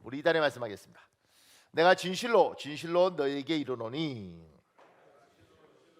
우리 이단에 말씀하겠습니다. 내가 진실로 너에게 이르노니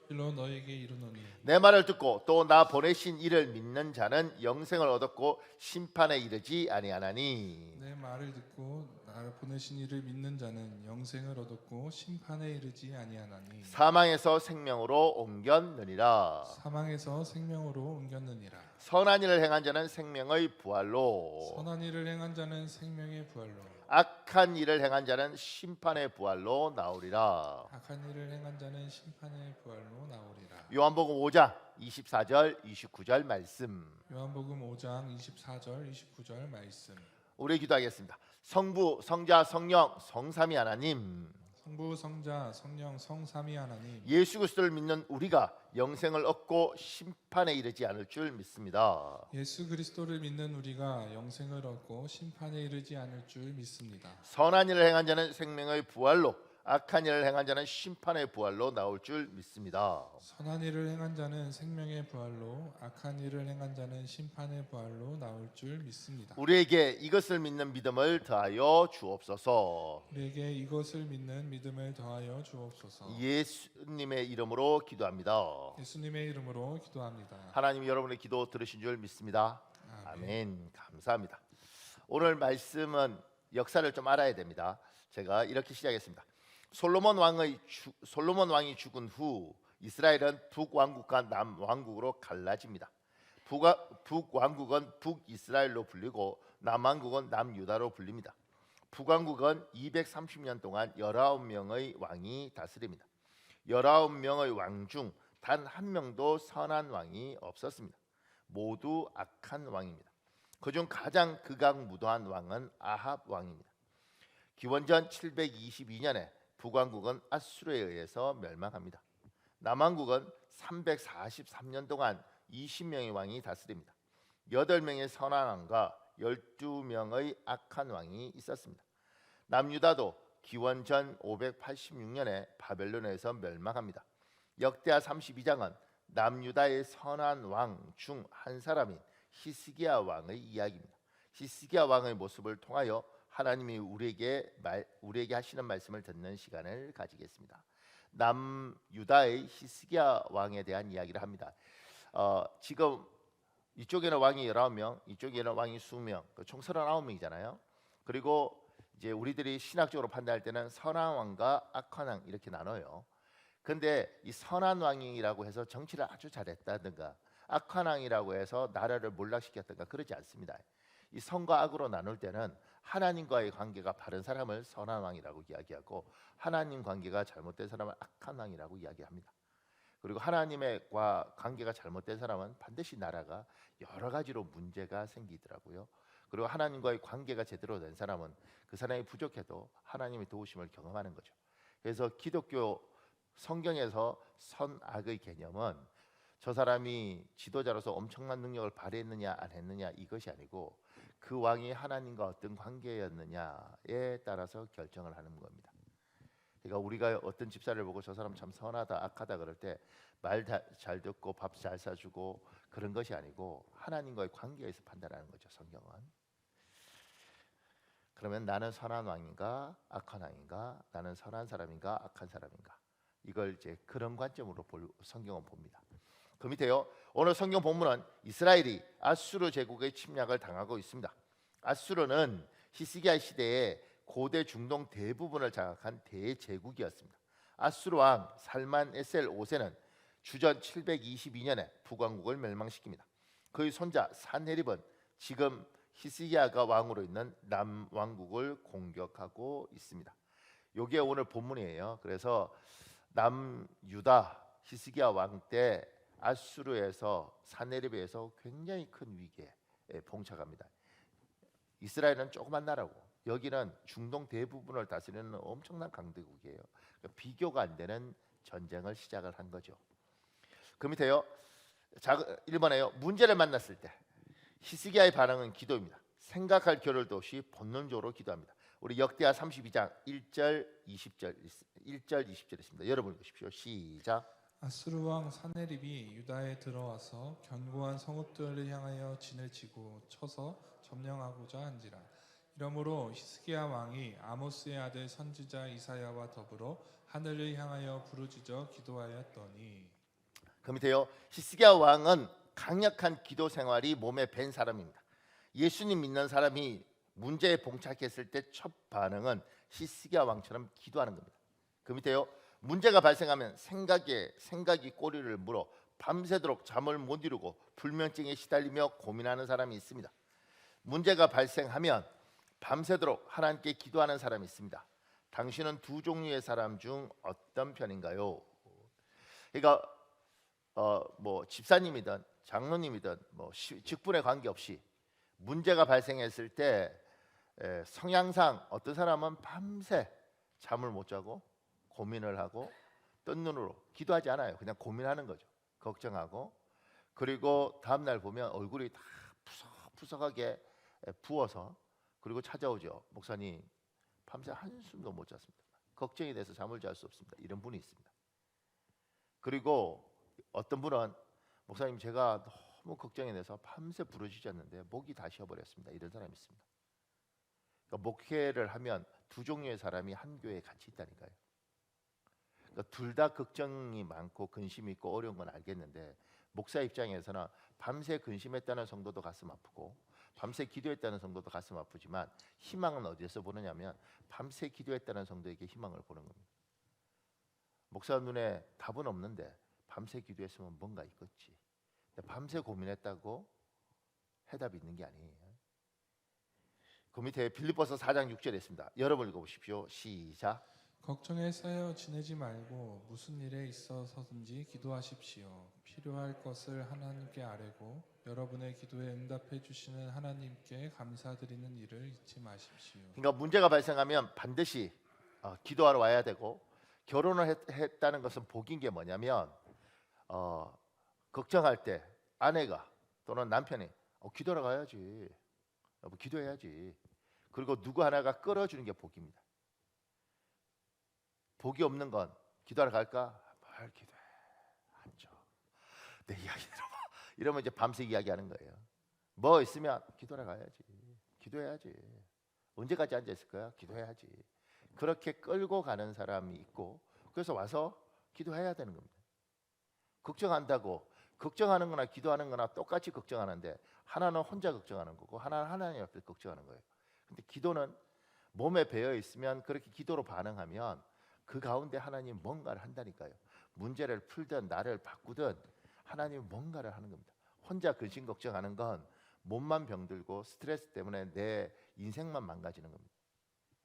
실로 너에게 이르노니 내 말을 듣고 또 나 보내신 이를 믿는 자는 영생을 얻었고 심판에 이르지 아니하나니. 내 말을 듣고 나를 보내신 이를 믿는 자는 영생을 얻었고 심판에 이르지 아니하나니 사망에서 생명으로 옮겼느니라. 사망에서 생명으로 옮겼느니라. 선한 일을 행한 자는 생명의 부활로, 선한 일을 행한 자는 생명의 부활로 악한 일을 행한 자는 심판의 부활로 나오리라. 악한 일을 행한 자는 심판의 부활로 나오리라. 요한복음 5장 24절 29절 말씀. 요한복음 5장 24절 29절 말씀. 우리 기도하겠습니다. 성부, 성자, 성령, 성삼위 하나님, 성부, 성자, 성령, 성삼위 하나님, 예수 그리스도를 믿는 우리가 영생을 얻고 심판에 이르지 않을 줄 믿습니다. 예수 그리스도를 믿는 우리가 영생을 얻고 심판에 이르지 않을 줄 믿습니다. 선한 일을 행한 자는 생명의 부활로, 악한 일을 행한 자는 심판의 부활로 나올 줄 믿습니다. 선한 일을 행한 자는 생명의 부활로, 악한 일을 행한 자는 심판의 부활로 나올 줄 믿습니다. 우리에게 이것을 믿는 믿음을 더하여 주옵소서. 우리에게 이것을 믿는 믿음을 더하여 주옵소서. 예수님의 이름으로 기도합니다. 예수님의 이름으로 기도합니다. 하나님이 여러분의 기도 들으신 줄 믿습니다. 아멘. 감사합니다. 오늘 말씀은 역사를 좀 알아야 됩니다. 제가 이렇게 시작했습니다. 솔로몬 왕이 죽은 후 이스라엘은 북왕국과 남왕국으로 갈라집니다. 북왕국은 북이스라엘로 불리고 남왕국은 남유다로 불립니다. 북왕국은 230년 동안 19명의 왕이 다스립니다. 19명의 왕 중 단 한 명도 선한 왕이 없었습니다. 모두 악한 왕입니다. 그중 가장 극악무도한 왕은 아합 왕입니다. 기원전 722년에 북왕국은 아수르에 의해서 멸망합니다. 남왕국은 343년 동안 20명의 왕이 다스립니다. 8명의 선한 왕과 12명의 악한 왕이 있었습니다. 남유다도 기원전 586년에 바벨론에서 멸망합니다. 역대하 32장은 남유다의 선한 왕 중 한 사람인 히스기야 왕의 이야기입니다. 히스기야 왕의 모습을 통하여 하나님이 우리에게 하시는 말씀을 듣는 시간을 가지겠습니다. 남유다의 히스기야 왕에 대한 이야기를 합니다. 지금 이쪽에는 왕이 19명, 이쪽에는 왕이 20명, 총 39명이잖아요. 그리고 이제 우리들이 신학적으로 판단할 때는 선한 왕과 악한 왕 이렇게 나눠요. 근데 이 선한 왕이라고 해서 정치를 아주 잘했다든가 악한 왕이라고 해서 나라를 몰락시켰다든가 그러지 않습니다. 이 선과 악으로 나눌 때는 하나님과의 관계가 바른 사람을 선한 왕이라고 이야기하고 하나님 관계가 잘못된 사람을 악한 왕이라고 이야기합니다. 그리고 하나님과 관계가 잘못된 사람은 반드시 나라가 여러 가지로 문제가 생기더라고요. 그리고 하나님과의 관계가 제대로 된 사람은 그 사람이 부족해도 하나님의 도우심을 경험하는 거죠. 그래서 기독교 성경에서 선악의 개념은 저 사람이 지도자로서 엄청난 능력을 발휘했느냐 안 했느냐 이것이 아니고 그 왕이 하나님과 어떤 관계였느냐에 따라서 결정을 하는 겁니다. 그러니까 우리가 어떤 집사를 보고 저 사람 참 선하다 악하다 그럴 때 말 잘 듣고 밥 잘 사주고 그런 것이 아니고 하나님과의 관계에서 판단하는 거죠. 성경은. 그러면 나는 선한 왕인가 악한 왕인가, 나는 선한 사람인가 악한 사람인가, 이걸 이제 그런 관점으로 성경은 봅니다. 그 밑에요. 오늘 성경 본문은 이스라엘이 아수르 제국의 침략을 당하고 있습니다. 아수르는 히스기야 시대에 고대 중동 대부분을 장악한 대제국이었습니다. 아수르 왕 살만 에셀 5세는 주전 722년에 북왕국을 멸망시킵니다. 그의 손자 산헤립은 지금 히스기야가 왕으로 있는 남왕국을 공격하고 있습니다. 이게 오늘 본문이에요. 그래서 남유다 히스기야 왕 때 아수르에서 산헤립에서 굉장히 큰 위기에 봉착합니다. 이스라엘은 조그만 나라고 여기는 중동 대부분을 다스리는 엄청난 강대국이에요. 그러니까 비교가 안 되는 전쟁을 시작을 한 거죠. 그 밑에요. 1번에요. 문제를 만났을 때 히스기야의 반응은 기도입니다. 생각할 겨를도 없이 본능적으로 기도합니다. 우리 역대하 32장 1절 20절 있습니다. 여러분 보십시오. 시작. 아수르 왕 산헤립이 유다에 들어와서 견고한 성읍들을 향하여 진을 치고 쳐서 점령하고자 한지라. 이러므로 히스기야 왕이 아모스의 아들 선지자 이사야와 더불어 하늘을 향하여 부르짖어 기도하였더니. 그 밑에요. 히스기야 왕은 강력한 기도 생활이 몸에 밴 사람입니다. 예수님 믿는 사람이 문제에 봉착했을 때 첫 반응은 히스기야 왕처럼 기도하는 겁니다. 그 밑에요. 문제가 발생하면 생각이 꼬리를 물어 밤새도록 잠을 못 이루고 불면증에 시달리며 고민하는 사람이 있습니다. 문제가 발생하면 밤새도록 하나님께 기도하는 사람이 있습니다. 당신은 두 종류의 사람 중 어떤 편인가요? 그러니까 뭐 집사님이든 장로님이든 뭐 직분에 관계없이 문제가 발생했을 때 성향상 어떤 사람은 밤새 잠을 못 자고 고민을 하고 뜬 눈으로 기도하지 않아요. 그냥 고민하는 거죠. 걱정하고. 그리고 다음 날 보면 얼굴이 다 푸석푸석하게 부어서 그리고 찾아오죠. 목사님 밤새 한숨도 못 잤습니다. 걱정이 돼서 잠을 잘 수 없습니다. 이런 분이 있습니다. 그리고 어떤 분은 목사님 제가 너무 걱정이 돼서 밤새 부르짖었는데 목이 다 쉬어버렸습니다. 이런 사람이 있습니다. 그러니까 목회를 하면 두 종류의 사람이 한 교회에 같이 있다니까요. 그러니까 둘 다 걱정이 많고 근심이 있고 어려운 건 알겠는데 목사 입장에서는 밤새 근심했다는 성도도 가슴 아프고 밤새 기도했다는 성도도 가슴 아프지만 희망은 어디에서 보느냐면 밤새 기도했다는 성도에게 희망을 보는 겁니다. 목사 눈에 답은 없는데 밤새 기도했으면 뭔가 있겠지. 밤새 고민했다고 해답이 있는 게 아니에요. 그 밑에 빌립보서 4장 6절에 있습니다. 여러분 읽어보십시오. 시작. 걱정에 쌓여 지내지 말고 무슨 일에 있어서든지 기도하십시오. 필요할 것을 하나님께 아뢰고 여러분의 기도에 응답해 주시는 하나님께 감사드리는 일을 잊지 마십시오. 그러니까 문제가 발생하면 반드시 기도하러 와야 되고 결혼을 했다는 것은 복인 게 뭐냐면 걱정할 때 아내가 또는 남편이 기도하러 가야지, 기도해야지. 그리고 누구 하나가 끌어주는 게 복입니다. 복이 없는 건 기도하러 갈까? 뭘 기도해? 앉아. 내 이야기 들어봐. 이러면 이제 밤새 이야기하는 거예요. 뭐 있으면 기도하러 가야지. 기도해야지. 언제까지 앉아 있을 거야? 기도해야지. 그렇게 끌고 가는 사람이 있고 그래서 와서 기도해야 되는 겁니다. 걱정한다고 걱정하는 거나 기도하는 거나 똑같이 걱정하는데 하나는 혼자 걱정하는 거고 하나는 하나님 앞에 걱정하는 거예요. 근데 기도는 몸에 배어 있으면 그렇게 기도로 반응하면 그 가운데 하나님 뭔가를 한다니까요. 문제를 풀든 나를 바꾸든 하나님 뭔가를 하는 겁니다. 혼자 근심 걱정하는 건 몸만 병들고 스트레스 때문에 내 인생만 망가지는 겁니다.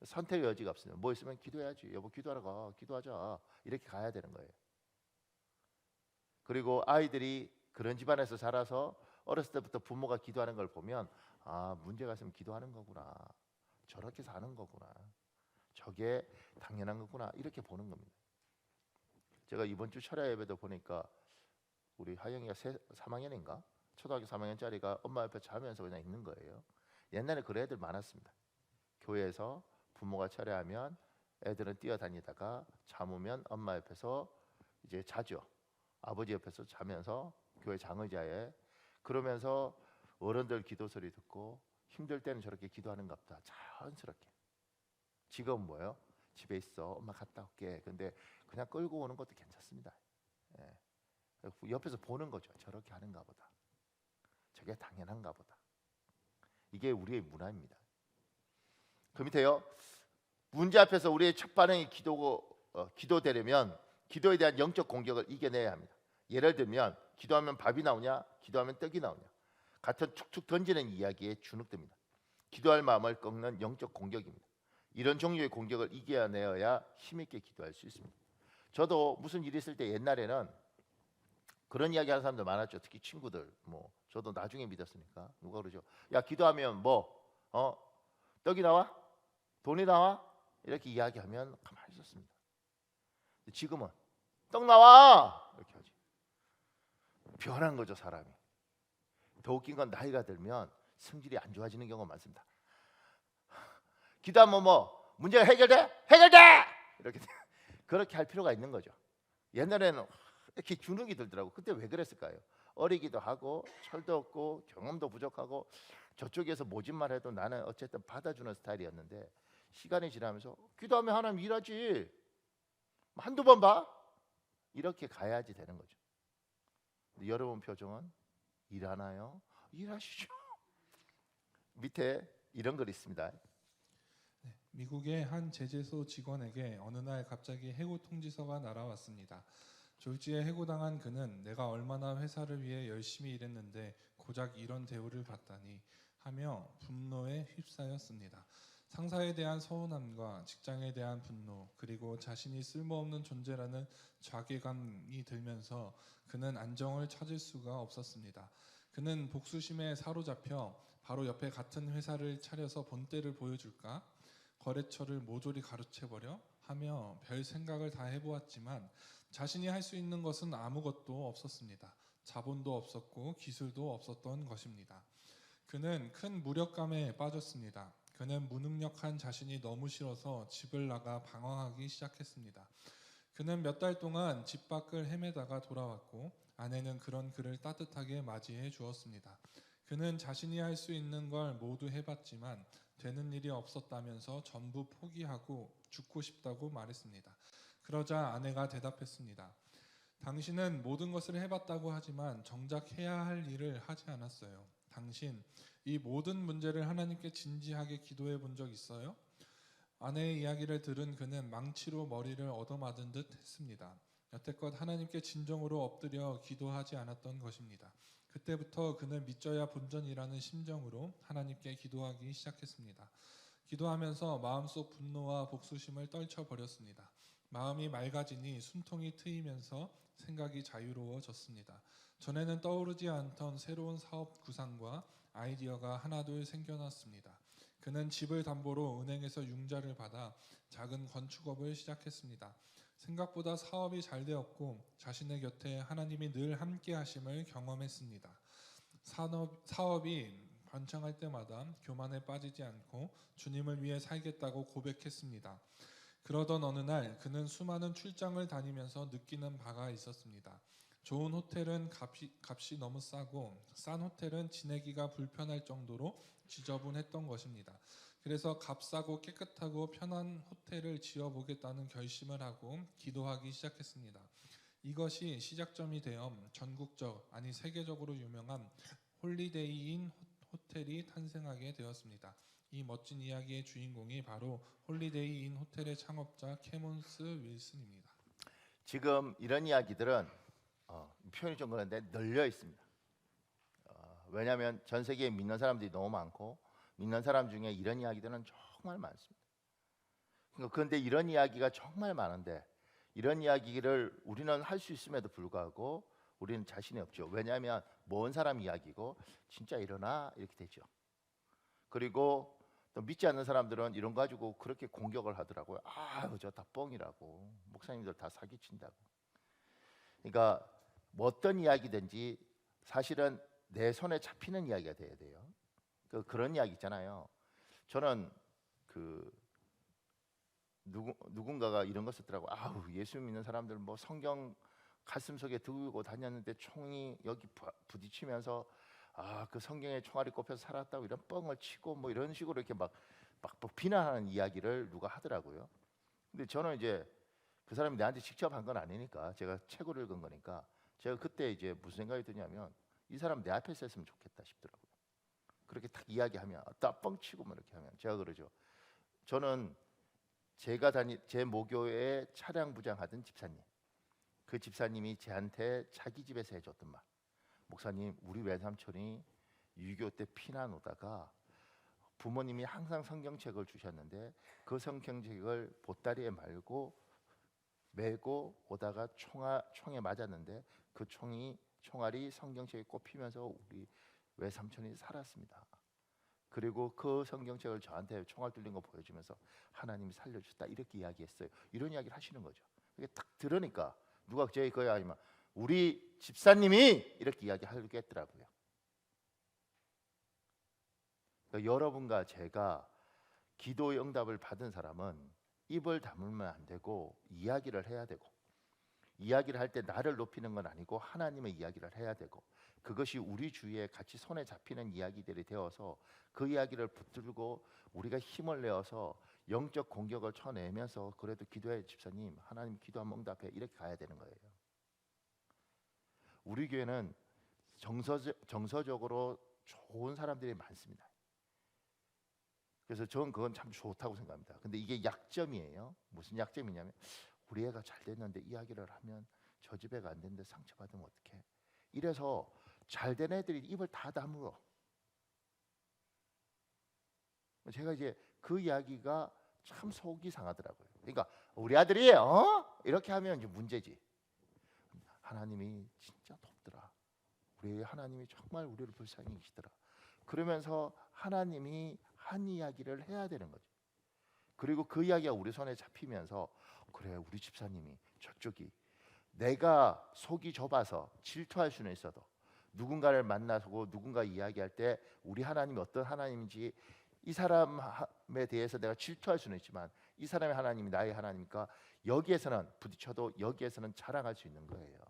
선택의 여지가 없습니다. 뭐 있으면 기도해야지. 여보 기도하러 가. 기도하자. 이렇게 가야 되는 거예요. 그리고 아이들이 그런 집안에서 자라서 어렸을 때부터 부모가 기도하는 걸 보면 문제가 있으면 기도하는 거구나. 저렇게 사는 거구나. 저게 당연한 거구나. 이렇게 보는 겁니다. 제가 이번 주 철야 예배도 보니까 우리 하영이가 3학년인가? 초등학교 3학년짜리가 엄마 옆에 자면서 그냥 있는 거예요. 옛날에 그런 애들 많았습니다. 교회에서 부모가 철야하면 애들은 뛰어다니다가 잠으면 엄마 옆에서 이제 자죠. 아버지 옆에서 자면서 교회 장의자에 그러면서 어른들 기도 소리 듣고 힘들 때는 저렇게 기도하는가 보다. 자연스럽게. 지금 뭐예요? 집에 있어. 엄마 갔다 올게. 근데 그냥 끌고 오는 것도 괜찮습니다. 예. 옆에서 보는 거죠. 저렇게 하는가 보다. 저게 당연한가 보다. 이게 우리의 문화입니다. 그 밑에요. 문제 앞에서 우리의 첫 반응이 기도되려면 기도에 대한 영적 공격을 이겨내야 합니다. 예를 들면 기도하면 밥이 나오냐, 기도하면 떡이 나오냐 같은 툭툭 던지는 이야기에 주눅듭니다. 기도할 마음을 꺾는 영적 공격입니다. 이런 종류의 공격을 이겨내어야 힘있게 기도할 수 있습니다. 저도 무슨 일이 있을 때 옛날에는 그런 이야기 하는 사람들 많았죠. 특히 친구들. 저도 나중에 믿었으니까 누가 그러죠. 야 기도하면 떡이 나와? 돈이 나와? 이렇게 이야기하면 가만히 있었습니다. 지금은 떡 나와! 이렇게 하지. 변한 거죠 사람이. 더 웃긴 건 나이가 들면 성질이 안 좋아지는 경우가 많습니다. 기도하면 문제가 해결돼? 해결돼! 이렇게 그렇게 할 필요가 있는 거죠. 옛날에는 이렇게 주눅이 들더라고. 그때 왜 그랬을까요? 어리기도 하고 철도 없고 경험도 부족하고 저쪽에서 모집만 해도 나는 어쨌든 받아주는 스타일이었는데 시간이 지나면서 기도하면 하나님 일하지. 한두 번 봐? 이렇게 가야지 되는 거죠. 근데 여러분 표정은 일하나요? 일하시죠. 밑에 이런 글 있습니다. 미국의 한 제재소 직원에게 어느 날 갑자기 해고 통지서가 날아왔습니다. 졸지에 해고당한 그는 내가 얼마나 회사를 위해 열심히 일했는데 고작 이런 대우를 받다니 하며 분노에 휩싸였습니다. 상사에 대한 서운함과 직장에 대한 분노, 그리고 자신이 쓸모없는 존재라는 자괴감이 들면서 그는 안정을 찾을 수가 없었습니다. 그는 복수심에 사로잡혀 바로 옆에 같은 회사를 차려서 본때를 보여줄까? 거래처를 모조리 가로채버려? 하며 별 생각을 다 해보았지만 자신이 할 수 있는 것은 아무것도 없었습니다. 자본도 없었고 기술도 없었던 것입니다. 그는 큰 무력감에 빠졌습니다. 그는 무능력한 자신이 너무 싫어서 집을 나가 방황하기 시작했습니다. 그는 몇 달 동안 집 밖을 헤매다가 돌아왔고 아내는 그런 그를 따뜻하게 맞이해 주었습니다. 그는 자신이 할 수 있는 걸 모두 해봤지만 되는 일이 없었다면서 전부 포기하고 죽고 싶다고 말했습니다. 그러자 아내가 대답했습니다. 당신은 모든 것을 해봤다고 하지만 정작 해야 할 일을 하지 않았어요. 당신 이 모든 문제를 하나님께 진지하게 기도해 본 적 있어요? 아내의 이야기를 들은 그는 망치로 머리를 얻어맞은 듯 했습니다. 여태껏 하나님께 진정으로 엎드려 기도하지 않았던 것입니다. 그때부터 그는 믿져야 본전이라는 심정으로 하나님께 기도하기 시작했습니다. 기도하면서 마음속 분노와 복수심을 떨쳐버렸습니다. 마음이 맑아지니 숨통이 트이면서 생각이 자유로워졌습니다. 전에는 떠오르지 않던 새로운 사업 구상과 아이디어가 하나둘 생겨났습니다. 그는 집을 담보로 은행에서 융자를 받아 작은 건축업을 시작했습니다. 생각보다 사업이 잘 되었고 자신의 곁에 하나님이 늘 함께 하심을 경험했습니다. 사업이 번창할 때마다 교만에 빠지지 않고 주님을 위해 살겠다고 고백했습니다. 그러던 어느 날 그는 수많은 출장을 다니면서 느끼는 바가 있었습니다. 좋은 호텔은 값이 너무 싸고 싼 호텔은 지내기가 불편할 정도로 지저분했던 것입니다. 그래서 값싸고 깨끗하고 편한 호텔을 지어보겠다는 결심을 하고 기도하기 시작했습니다. 이것이 시작점이 되어 전국적 아니 세계적으로 유명한 홀리데이인 호텔이 탄생하게 되었습니다. 이 멋진 이야기의 주인공이 바로 홀리데이인 호텔의 창업자 캐몬스 윌슨입니다. 지금 이런 이야기들은 표현이 좀 그런데 널려 있습니다. 왜냐하면 전 세계에 믿는 사람들이 너무 많고 믿는 사람 중에 이런 이야기들은 정말 많습니다. 그런데 이런 이야기가 정말 많은데 이런 이야기를 우리는 할 수 있음에도 불구하고 우리는 자신이 없죠. 왜냐하면 먼 사람 이야기고 진짜 일어나 이렇게 되죠. 그리고 또 믿지 않는 사람들은 이런 거 가지고 그렇게 공격을 하더라고요. 아유 저 다 뻥이라고, 목사님들 다 사기친다고. 그러니까 뭐 어떤 이야기든지 사실은 내 손에 잡히는 이야기가 돼야 돼요. 그런 이야기 있잖아요. 저는 누군가가 이런 거 썼더라고. 아우 예수 믿는 사람들 뭐 성경 가슴속에 들고 다녔는데 총이 여기 부딪히면서 그 성경에 총알이 꼽혀서 살았다고 이런 뻥을 치고 뭐 이런 식으로 이렇게 막 비난하는 이야기를 누가 하더라고요. 근데 저는 이제 그 사람이 나한테 직접 한 건 아니니까 제가 책을 읽은 거니까 제가 그때 이제 무슨 생각이 드냐면 이 사람 내 앞에서 했으면 좋겠다 싶더라고요. 그렇게 딱 이야기하면 딱 뻥치고 뭐 이렇게 하면 제가 그러죠. 저는 제 모교에 차량 부장하던 집사님, 그 집사님이 저한테 자기 집에서 해줬던 말. 목사님, 우리 외삼촌이 6.25 때 피난 오다가 부모님이 항상 성경책을 주셨는데 그 성경책을 보따리에 메고 오다가 총에 맞았는데 그 총알이 성경책에 꼽히면서 우리 외삼촌이 살았습니다. 그리고 그 성경책을 저한테 총알 뚫린 거 보여주면서 하나님이 살려주셨다 이렇게 이야기했어요. 이런 이야기를 하시는 거죠. 이게 딱 들으니까 누가 제 거야 아니면 우리 집사님이 이렇게 이야기하겠더라고요. 그러니까 여러분과 제가 기도의 응답을 받은 사람은 입을 다물면 안 되고 이야기를 해야 되고 이야기를 할 때 나를 높이는 건 아니고 하나님의 이야기를 해야 되고, 그것이 우리 주위에 같이 손에 잡히는 이야기들이 되어서 그 이야기를 붙들고 우리가 힘을 내어서 영적 공격을 쳐내면서 그래도 기도해 집사님, 하나님 기도하면 응답해, 이렇게 가야 되는 거예요. 우리 교회는 정서적으로 좋은 사람들이 많습니다. 그래서 저는 그건 참 좋다고 생각합니다. 근데 이게 약점이에요. 무슨 약점이냐면, 우리 애가 잘 됐는데 이야기를 하면 저 집 애가 안 됐는데 상처받으면 어떡해, 이래서 잘 된 애들이 입을 다 다물어. 제가 이제 그 이야기가 참 속이 상하더라고요. 그러니까 우리 아들이 이렇게 하면 이제 문제지. 하나님이 진짜 돕더라, 우리 하나님이 정말 우리를 불쌍히 계시더라, 그러면서 하나님이 한 이야기를 해야 되는 거죠. 그리고 그 이야기가 우리 손에 잡히면서, 그래 우리 집사님이 저쪽이, 내가 속이 좁아서 질투할 수는 있어도 누군가를 만나고 누군가 이야기할 때 우리 하나님이 어떤 하나님인지, 이 사람에 대해서 내가 질투할 수는 있지만 이 사람의 하나님이 나의 하나님이니까 여기에서는 부딪혀도 여기에서는 자랑할 수 있는 거예요.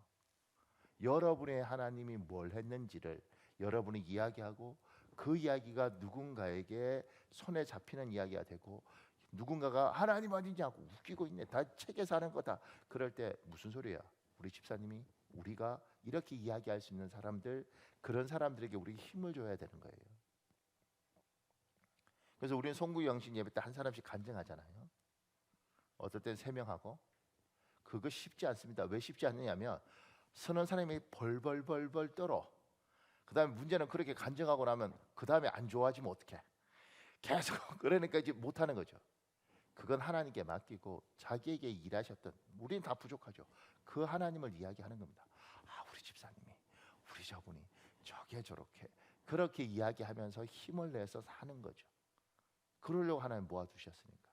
여러분의 하나님이 뭘 했는지를 여러분이 이야기하고, 그 이야기가 누군가에게 손에 잡히는 이야기가 되고, 누군가가 하나님 아니냐고 웃기고 있네, 다 책에서 하는 거다, 그럴 때 무슨 소리야, 우리 집사님이 우리가 이렇게 이야기할 수 있는 사람들, 그런 사람들에게 우리 힘을 줘야 되는 거예요. 그래서 우리는 송구 영신 예배 때 한 사람씩 간증하잖아요. 어떨 땐 3명하고. 그거 쉽지 않습니다. 왜 쉽지 않느냐면, 서는 사람이 벌벌벌벌 떨어. 그 다음에 문제는 그렇게 간증하고 나면 그 다음에 안 좋아지면 어떡해, 계속 그러니까 이제 못하는 거죠. 그건 하나님께 맡기고 자기에게 일하셨던, 우리는 다 부족하죠, 그 하나님을 이야기하는 겁니다. 아, 우리 집사님이, 우리 저분이 저게 저렇게, 그렇게 이야기하면서 힘을 내서 사는 거죠. 그러려고 하나님 모아두셨으니까.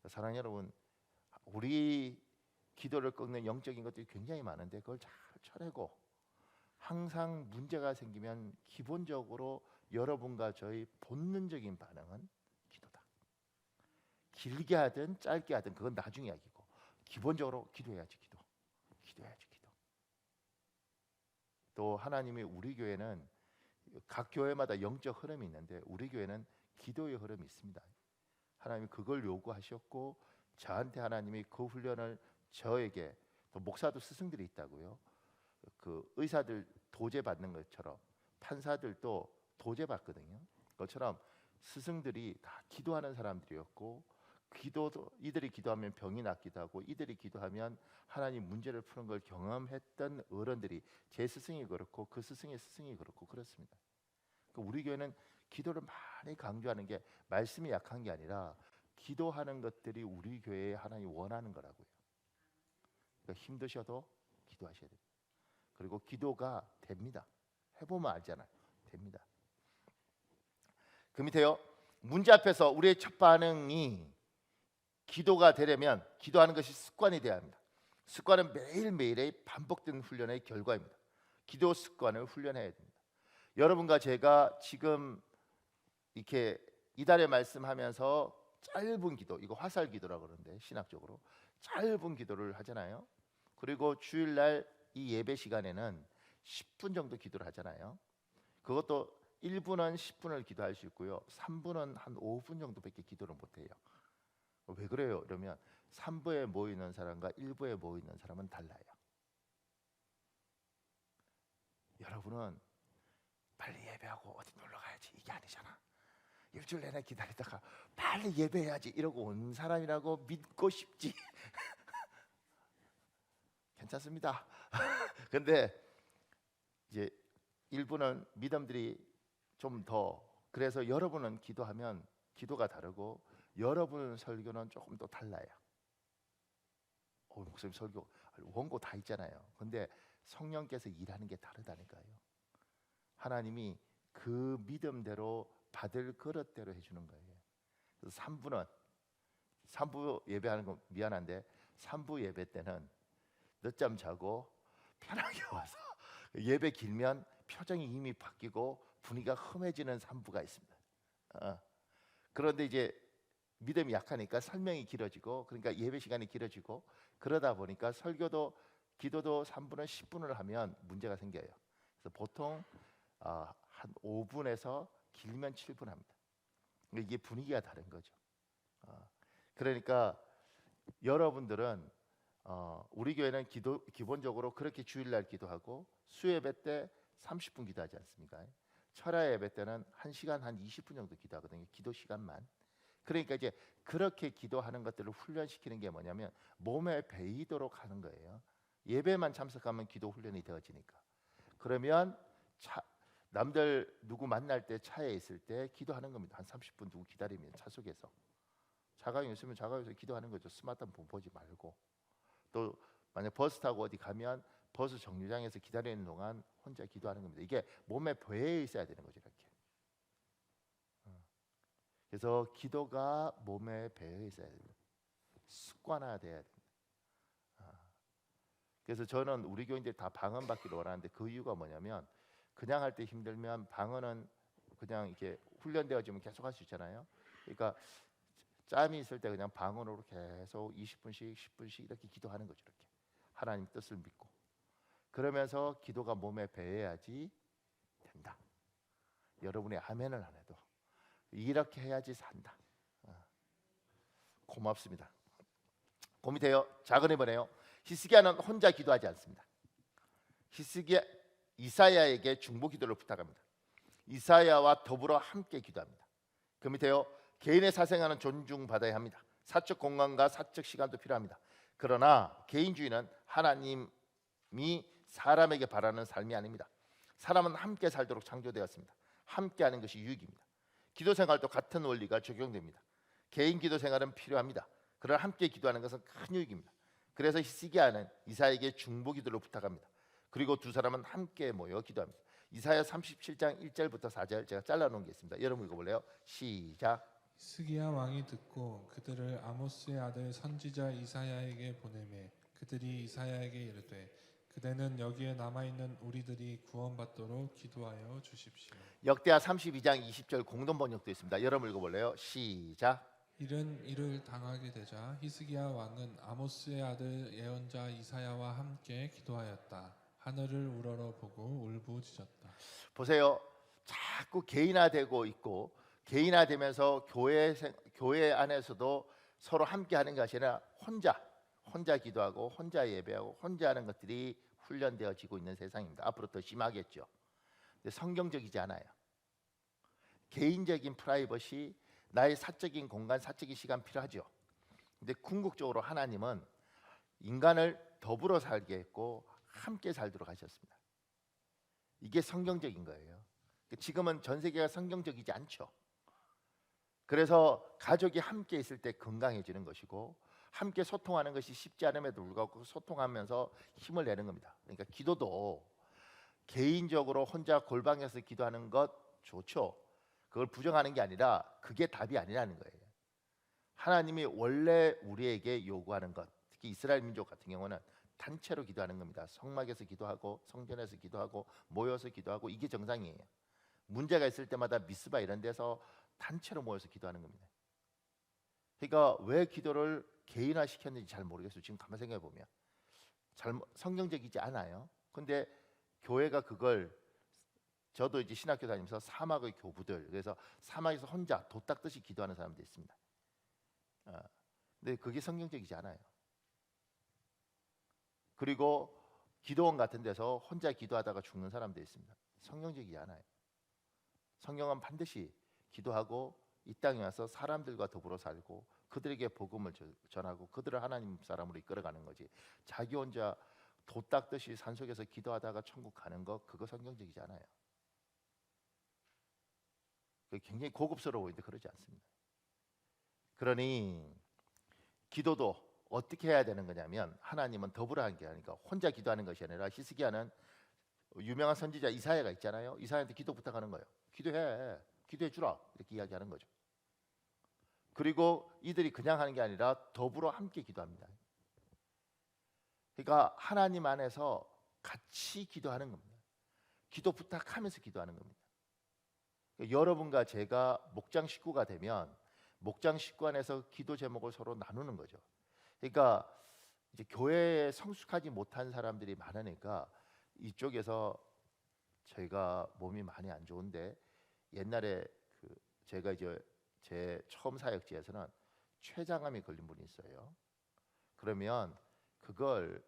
사랑하는 여러분, 우리 기도를 꺾는 영적인 것들이 굉장히 많은데 그걸 잘 쳐내고, 항상 문제가 생기면 기본적으로 여러분과 저희 본능적인 반응은 기도다. 길게 하든 짧게 하든 그건 나중 이야기고, 기본적으로 기도해야지. 기도해야지. 또 하나님이, 우리 교회는 각 교회마다 영적 흐름이 있는데 우리 교회는 기도의 흐름이 있습니다. 하나님이 그걸 요구하셨고, 저한테 하나님이 그 훈련을 저에게, 또 목사도 스승들이 있다고요. 그 의사들 도제 받는 것처럼 판사들도 도제 받거든요. 그것처럼 스승들이 다 기도하는 사람들이었고, 기도도 이들이 기도하면 병이 낫기도 하고, 이들이 기도하면 하나님 문제를 푸는 걸 경험했던 어른들이, 제 스승이 그렇고 그 스승의 스승이 그렇고 그렇습니다. 우리 교회는 기도를 많이 강조하는 게 말씀이 약한 게 아니라 기도하는 것들이 우리 교회에 하나님 원하는 거라고요. 그러니까 힘드셔도 기도하셔야 됩니다. 그리고 기도가 됩니다. 해보면 알잖아요. 됩니다. 그 밑에요, 문제 앞에서 우리의 첫 반응이 기도가 되려면 기도하는 것이 습관이 되어야 합니다. 습관은 매일매일의 반복된 훈련의 결과입니다. 기도 습관을 훈련해야 됩니다. 여러분과 제가 지금 이렇게 이달의 말씀하면서 짧은 기도, 이거 화살 기도라고 그러는데 신학적으로 짧은 기도를 하잖아요. 그리고 주일날 이 예배 시간에는 10분 정도 기도를 하잖아요. 그것도 1분은 10분을 기도할 수 있고요, 3분은 한 5분 정도밖에 기도를 못해요. 왜 그래요? 그러면 3부에 모이는 사람과 1부에 모이는 사람은 달라요. 여러분은 빨리 예배하고 어디 놀러 가야지, 이게 아니잖아. 일주일 내내 기다리다가 빨리 예배해야지 이러고 온 사람이라고 믿고 싶지. 괜찮습니다. 근데 이제 일부는 믿음들이 좀 더, 그래서 여러분은 기도하면 기도가 다르고 여러분 설교는 조금 더 달라요. 목사님 설교 원고 다 있잖아요. 근데 성령께서 일하는 게 다르다니까요. 하나님이 그 믿음대로 받을 그릇대로 해주는 거예요. 그래서 3부 예배하는 거 미안한데 3부 예배 때는 늦잠 자고 편하게 와서 예배 길면 표정이 이미 바뀌고 분위기가 험해지는 3부가 있습니다. 그런데 이제 믿음이 약하니까 설명이 길어지고, 그러니까 예배 시간이 길어지고, 그러다 보니까 설교도 기도도 3분을 10분을 하면 문제가 생겨요. 그래서 보통 한 5분에서 길면 7분 합니다. 이게 분위기가 다른 거죠. 그러니까 여러분들은 우리 교회는 기본적으로 그렇게 주일날 기도하고 수예배 때 30분 기도하지 않습니까? 철야 예배 때는 1시간 한 20분 정도 기도하거든요. 기도 시간만. 그러니까 이제 그렇게 기도하는 것들을 훈련시키는 게 뭐냐면 몸에 배이도록 하는 거예요. 예배만 참석하면 기도 훈련이 되어지니까. 그러면 남들 누구 만날 때 차에 있을 때 기도하는 겁니다. 한 30분 누구 기다리면 차 속에서. 자가용 있으면 자가용에서 기도하는 거죠. 스마트폰 보지 말고. 또 만약 버스 타고 어디 가면 버스 정류장에서 기다리는 동안 혼자 기도하는 겁니다. 이게 몸에 배에 있어야 되는 거죠. 이렇게. 그래서 기도가 몸에 배에 있어야 됩니다. 습관화돼야 됩니다. 그래서 저는 우리 교인들이 다 방언 받기를 원하는데 그 이유가 뭐냐면 그냥 할 때 힘들면 방언은 그냥 이렇게 훈련되어지면 계속 할 수 있잖아요. 그러니까 짬이 있을 때 그냥 방언으로 계속 20분씩 10분씩 이렇게 기도하는 거죠. 이렇게 하나님 뜻을 믿고 그러면서 기도가 몸에 배해야지 된다. 여러분의 아멘을 안 해도 이렇게 해야지 산다. 고맙습니다. 고민돼요. 작은 해보네요. 히스기야는 혼자 기도하지 않습니다. 히스기야 이사야에게 중보 기도를 부탁합니다. 이사야와 더불어 함께 기도합니다. 그 밑에요. 개인의 사생활은 존중받아야 합니다. 사적 공간과 사적 시간도 필요합니다. 그러나 개인주의는 하나님이 사람에게 바라는 삶이 아닙니다. 사람은 함께 살도록 창조되었습니다. 함께하는 것이 유익입니다. 기도 생활도 같은 원리가 적용됩니다. 개인 기도 생활은 필요합니다. 그러나 함께 기도하는 것은 큰 유익입니다. 그래서 히스기야는 이사야에게 중보 기도를 부탁합니다. 그리고 두 사람은 함께 모여 기도합니다. 이사야 37장 1절부터 4절 제가 잘라놓은 게 있습니다. 여러분 읽어볼래요? 시작. 히스기야 왕이 듣고 그들을 아모스의 아들 선지자 이사야에게 보내매 그들이 이사야에게 이르되 그대는 여기에 남아있는 우리들이 구원받도록 기도하여 주십시오. 역대하 32장 20절 공동 번역도 있습니다. 여러분 읽어볼래요? 시작. 이른 일을 당하게 되자 히스기야 왕은 아모스의 아들 예언자 이사야와 함께 기도하였다. 하늘을 우러러보고 울부짖었다. 보세요. 자꾸 개인화되고 있고 개인화되면서 교회 안에서도 서로 함께하는 것이 아니라 혼자 기도하고 혼자 예배하고 혼자 하는 것들이 훈련되어지고 있는 세상입니다. 앞으로 더 심하겠죠. 근데 성경적이지 않아요. 개인적인 프라이버시, 나의 사적인 공간, 사적인 시간 필요하죠. 근데 궁극적으로 하나님은 인간을 더불어 살게 했고 함께 살도록 하셨습니다. 이게 성경적인 거예요. 지금은 전 세계가 성경적이지 않죠. 그래서 가족이 함께 있을 때 건강해지는 것이고 함께 소통하는 것이 쉽지 않음에도 불구하고 소통하면서 힘을 내는 겁니다. 그러니까 기도도 개인적으로 혼자 골방에서 기도하는 것 좋죠. 그걸 부정하는 게 아니라 그게 답이 아니라는 거예요. 하나님이 원래 우리에게 요구하는 것, 특히 이스라엘 민족 같은 경우는 단체로 기도하는 겁니다. 성막에서 기도하고 성전에서 기도하고 모여서 기도하고 이게 정상이에요. 문제가 있을 때마다 미스바 이런 데서 단체로 모여서 기도하는 겁니다. 그러니까 왜 기도를 개인화 시켰는지 잘 모르겠어요. 지금 가만 생각해 보면 성경적이지 않아요. 근데 교회가 그걸 저도 이제 신학교 다니면서 사막의 교부들 그래서 사막에서 혼자 도 닦듯이 기도하는 사람도 있습니다. 근데 그게 성경적이지 않아요. 그리고 기도원 같은 데서 혼자 기도하다가 죽는 사람도 있습니다. 성경적이지 않아요. 성경은 반드시 기도하고 이 땅에 와서 사람들과 더불어 살고 그들에게 복음을 전하고 그들을 하나님 사람으로 이끌어가는 거지. 자기 혼자 도 닦듯이 산속에서 기도하다가 천국 가는 거 그거 성경적이지 않아요. 굉장히 고급스러워 보이는데 그러지 않습니다. 그러니 기도도 어떻게 해야 되는 거냐면 하나님은 더불어 하는 게 아니라 혼자 기도하는 것이 아니라 히스기야는 유명한 선지자 이사야가 있잖아요. 이사야한테 기도 부탁하는 거예요. 기도해 주라 이렇게 이야기하는 거죠. 그리고 이들이 그냥 하는 게 아니라 더불어 함께 기도합니다. 그러니까 하나님 안에서 같이 기도하는 겁니다. 기도 부탁하면서 기도하는 겁니다. 그러니까 여러분과 제가 목장 식구가 되면 목장 식구 안에서 기도 제목을 서로 나누는 거죠. 그러니까 이제 교회에 성숙하지 못한 사람들이 많으니까 이쪽에서 저희가 몸이 많이 안 좋은데 옛날에 그 제가 이제 제 처음 사역지에서는 췌장암이 걸린 분이 있어요. 그러면 그걸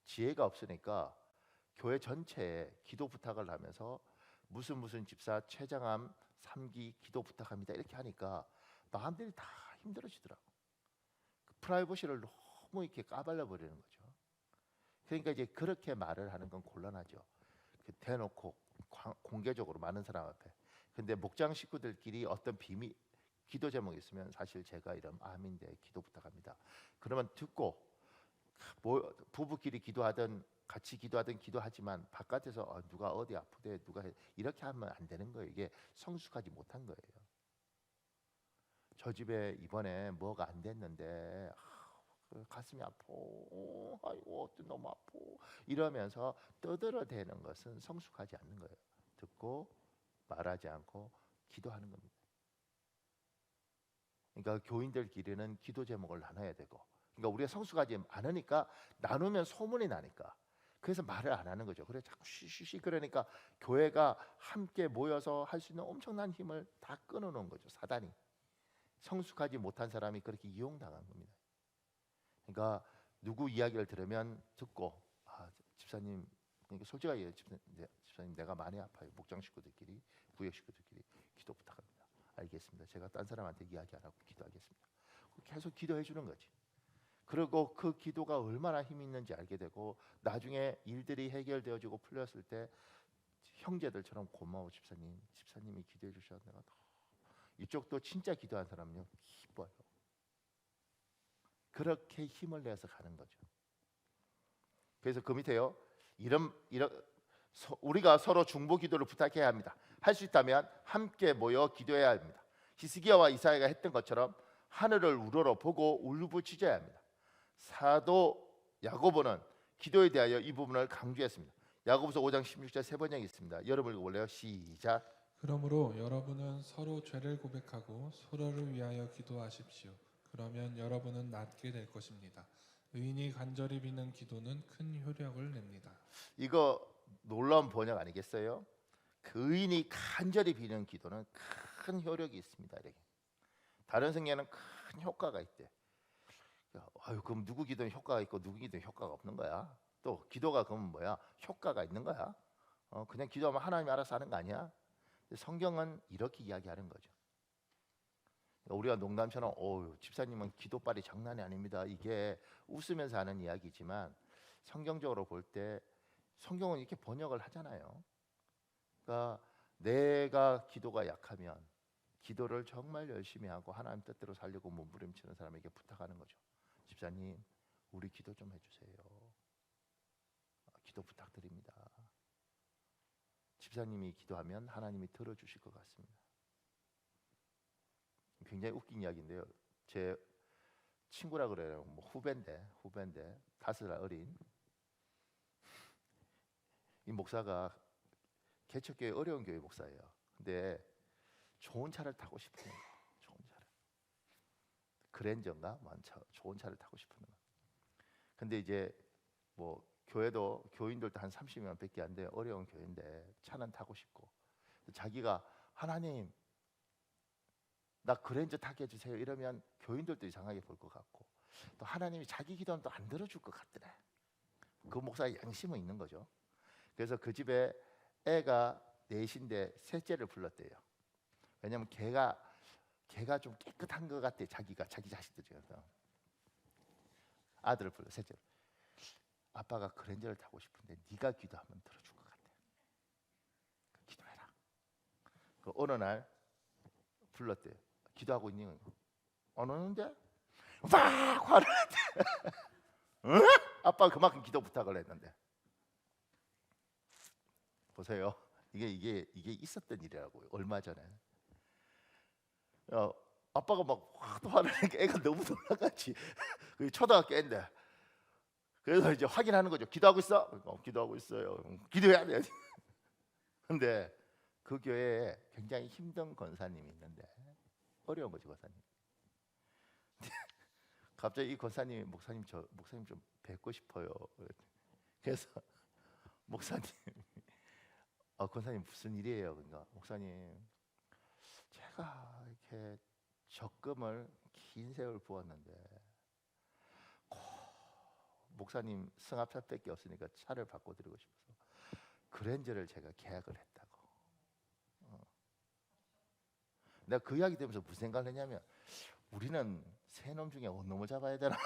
지혜가 없으니까 교회 전체에 기도 부탁을 하면서 무슨 집사 췌장암 3기 기도 부탁합니다 이렇게 하니까 마음들이 다 힘들어지더라고. 그 프라이버시를 너무 이렇게 까발려 버리는 거죠. 그러니까 이제 그렇게 말을 하는 건 곤란하죠. 그 대놓고 공개적으로 많은 사람 앞에. 근데 목장 식구들끼리 어떤 비밀 기도 제목이 있으면 사실 제가 이런 암인데 기도 부탁합니다. 그러면 듣고 뭐 부부끼리 기도하든 같이 기도하든 기도하지만 바깥에서 누가 어디 아프대 누가 이렇게 하면 안 되는 거예요. 이게 성숙하지 못한 거예요. 저 집에 이번에 뭐가 안 됐는데 가슴이 아파. 아이고 너무 아파. 이러면서 떠들어대는 것은 성숙하지 않는 거예요. 듣고 말하지 않고 기도하는 겁니다. 그러니까 교인들끼리는 기도 제목을 나눠야 되고, 그러니까 우리가 성숙하지 않으니까 나누면 소문이 나니까 그래서 말을 안 하는 거죠. 그래 자꾸 쉬쉬쉬 그러니까 교회가 함께 모여서 할 수 있는 엄청난 힘을 다 끊어놓은 거죠. 사단이 성숙하지 못한 사람이 그렇게 이용당한 겁니다. 그러니까 누구 이야기를 들으면 듣고 집사님 그러니까 솔직하게 집사님 내가 많이 아파요. 목장 식구들끼리 구역 식구들끼리 기도 부탁합니다. 알겠습니다. 제가 딴 사람한테 이야기 안 하고 기도하겠습니다. 계속 기도해 주는 거지. 그리고 그 기도가 얼마나 힘이 있는지 알게 되고 나중에 일들이 해결되어지고 풀렸을 때 형제들처럼 고마워 집사님이 기도해 주셔서 내가 이쪽도 진짜 기도한 사람은요 기뻐요. 그렇게 힘을 내서 가는 거죠. 그래서 그 밑에요. 이런 우리가 서로 중보 기도를 부탁해야 합니다. 할 수 있다면 함께 모여 기도해야 합니다. 히스기야와 이사야가 했던 것처럼 하늘을 우러러 보고 울부짖어야 합니다. 사도 야고보는 기도에 대하여 이 부분을 강조했습니다. 야고보서 5장 16절 세 번역이 있습니다. 여러분 읽어볼래요? 시작. 그러므로 여러분은 서로 죄를 고백하고 서로를 위하여 기도하십시오. 그러면 여러분은 낫게 될 것입니다. 의인이 간절히 비는 기도는 큰 효력을 냅니다. 이거 놀라운 번역 아니겠어요? 그 의인이 간절히 비는 기도는 큰 효력이 있습니다. 이렇게. 다른 성경에는 큰 효과가 있대. 그럼 누구 기도는 효과가 있고 누구 기도는 효과가 없는 거야? 또 기도가 그러면 뭐야? 효과가 있는 거야? 그냥 기도하면 하나님이 알아서 하는 거 아니야? 성경은 이렇게 이야기하는 거죠. 우리가 농담처럼 집사님은 기도빨이 장난이 아닙니다. 이게 웃으면서 하는 이야기지만 성경적으로 볼 때 성경은 이렇게 번역을 하잖아요. 그러니까 내가 기도가 약하면 기도를 정말 열심히 하고 하나님 뜻대로 살려고 몸부림치는 사람에게 부탁하는 거죠. 집사님, 우리 기도 좀 해주세요. 기도 부탁드립니다. 집사님이 기도하면 하나님이 들어주실 것 같습니다. 굉장히 웃긴 이야기인데요. 제 친구라 그래요. 뭐 후배인데 5살 어린 이 목사가 개척교회 어려운 교회 목사예요. 근데 좋은 차를 타고 싶은 거예요. 좋은 차를. 그랜저인가? 좋은 차를 타고 싶은 거예요. 근데 이제 뭐 교회도 교인들도 한 30명 밖에 안 돼. 어려운 교회인데 차는 타고 싶고 자기가 하나님 나 그랜저 타게 해주세요 이러면 교인들도 이상하게 볼 것 같고 또 하나님이 자기 기도는 또 안 들어줄 것 같더래. 그 목사의 양심은 있는 거죠. 그래서 그 집에 애가 넷인데 셋째를 불렀대요. 왜냐면 걔가 좀 깨끗한 것 같아. 자기 자식들 중에서 아들을 불러 셋째를. 아빠가 그랜저를 타고 싶은데 네가 기도하면 들어줄 것 같아. 기도해라. 그 어느 날 불렀대요. 기도하고 있는 거예요. 안 오는데? 막 화를 냈대. 응? 아빠가 그만큼 기도 부탁을 했는데 보세요. 이게 있었던 일이라고요. 얼마 전에 아빠가 막 화를 내니까 애가 너무 놀라가지. 초등학교 애인데 그래서 이제 확인하는 거죠. 기도하고 있어? 기도하고 있어요. 기도해야 돼. 근데 그 교회에 굉장히 힘든 권사님이 있는데 어려운 거지 권사님. 갑자기 이 권사님이 목사님 좀 뵙고 싶어요. 그래서 목사님, 권사님 무슨 일이에요? 그러니까 목사님, 제가 이렇게 적금을 긴 세월 부었는데 목사님 승합차밖에 없으니까 차를 바꿔드리고 싶어서 그랜저를 제가 계약을 했다고. 내가 그 이야기 들으면서 무슨 생각을 했냐면, 우리는 세 놈 중에 어느 놈을 잡아야 되나?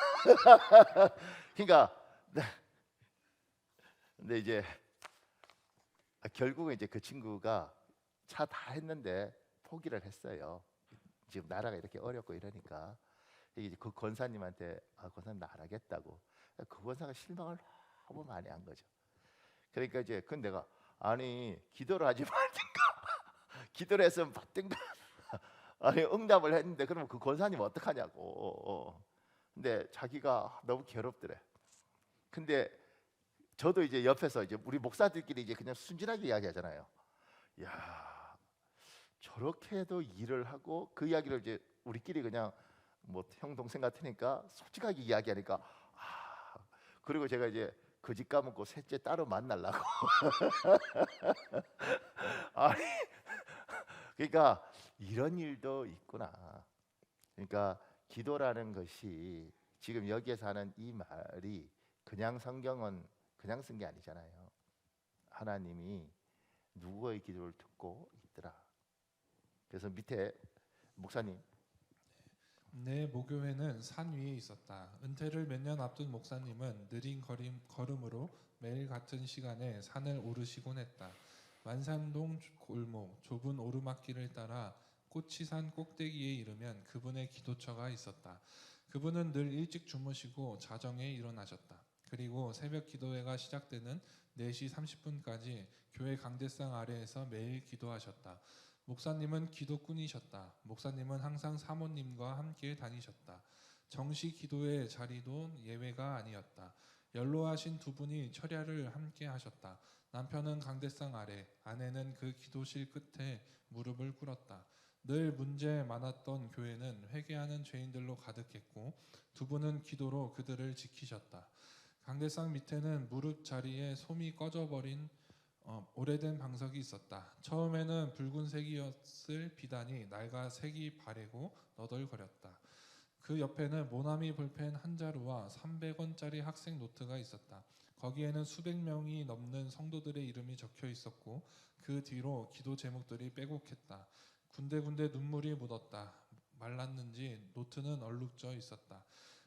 그러니까 근데 이제 결국은 이제 그 친구가 차 다 했는데 포기를 했어요. 지금 나라가 이렇게 어렵고 이러니까 이제 그 권사님한테 권사님 나 안 하겠다고. 그 권사가 실망을 너무 많이 한 거죠. 그러니까 이제 그 내가 아니 기도를 하지 말든가 기도를 했으면 받든가 아니 응답을 했는데 그러면 그 권사님 어떡하냐고. 근데 자기가 너무 괴롭더래. 근데 저도 이제 옆에서 이제 우리 목사들끼리 이제 그냥 순진하게 이야기하잖아요. 야, 저렇게도 일을 하고 그 이야기를 이제 우리끼리 그냥 뭐 형 동생 같으니까 솔직하게 이야기하니까 그리고 제가 이제 그 집 까먹고 셋째 따로 만나려고 아니 그러니까 이런 일도 있구나. 그러니까 기도라는 것이 지금 여기에서 하는 이 말이 그냥 성경은 그냥 쓴 게 아니잖아요. 하나님이 누구의 기도를 듣고 있더라. 그래서 밑에 목사님, 내 모교회는 산 위에 있었다. 은퇴를 몇 년 앞둔 목사님은 느린 걸음으로 매일 같은 시간에 산을 오르시곤 했다. 만산동 골목 좁은 오르막길을 따라 꽃치산 꼭대기에 이르면 그분의 기도처가 있었다. 그분은 늘 일찍 주무시고 자정에 일어나셨다. 그리고 새벽 기도회가 시작되는 4시 30분까지 교회 강대상 아래에서 매일 기도하셨다. 목사님은 기도꾼이셨다. 목사님은 항상 사모님과 함께 다니셨다. 정시 기도의 자리도 예외가 아니었다. 연로하신 두 분이 철야를 함께 하셨다. 남편은 강대상 아래, 아내는 그 기도실 끝에 무릎을 꿇었다. 늘 문제 많았던 교회는 회개하는 죄인들로 가득했고 두 분은 기도로 그들을 지키셨다. 강대상 밑에는 무릎 자리에 솜이 꺼져버린 오래된 방석이 있었다. 처음에는 붉은색이었을 비단이 낡아 색이 바래고 너덜거렸다. 그 옆에는 모나미 볼펜 한 자루와 300원짜리 학생 노트가 있었다. 거기에는 수백 명이 넘는 성도들의 이름이 적혀 있었고 그 뒤로 기도 제목들이 빼곡했다. 군데군데 눈물이 묻었다. 말랐는지 노트는 얼룩져 있었다.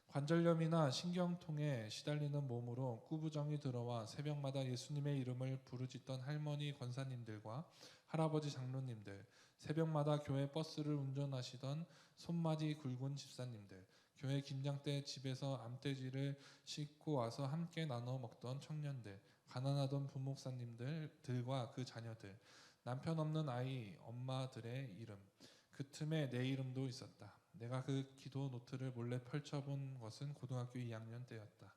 관절염이나 신경통에 시달리는 몸으로 꾸부정이 들어와 새벽마다 예수님의 이름을 부르짖던 할머니 권사님들과 할아버지 장로님들, 새벽마다 교회 버스를 운전하시던 손맞이 굵은 집사님들, 교회 김장 때 집에서 암돼지를 싣고 와서 함께 나눠 먹던 청년들, 가난하던 부목사님들과 그 자녀들, 남편 없는 아이, 엄마들의 이름, 그 틈에 내 이름도 있었다. 내가 그 기도 노트를 몰래 펼쳐본 것은 고등학교 2학년 때였다.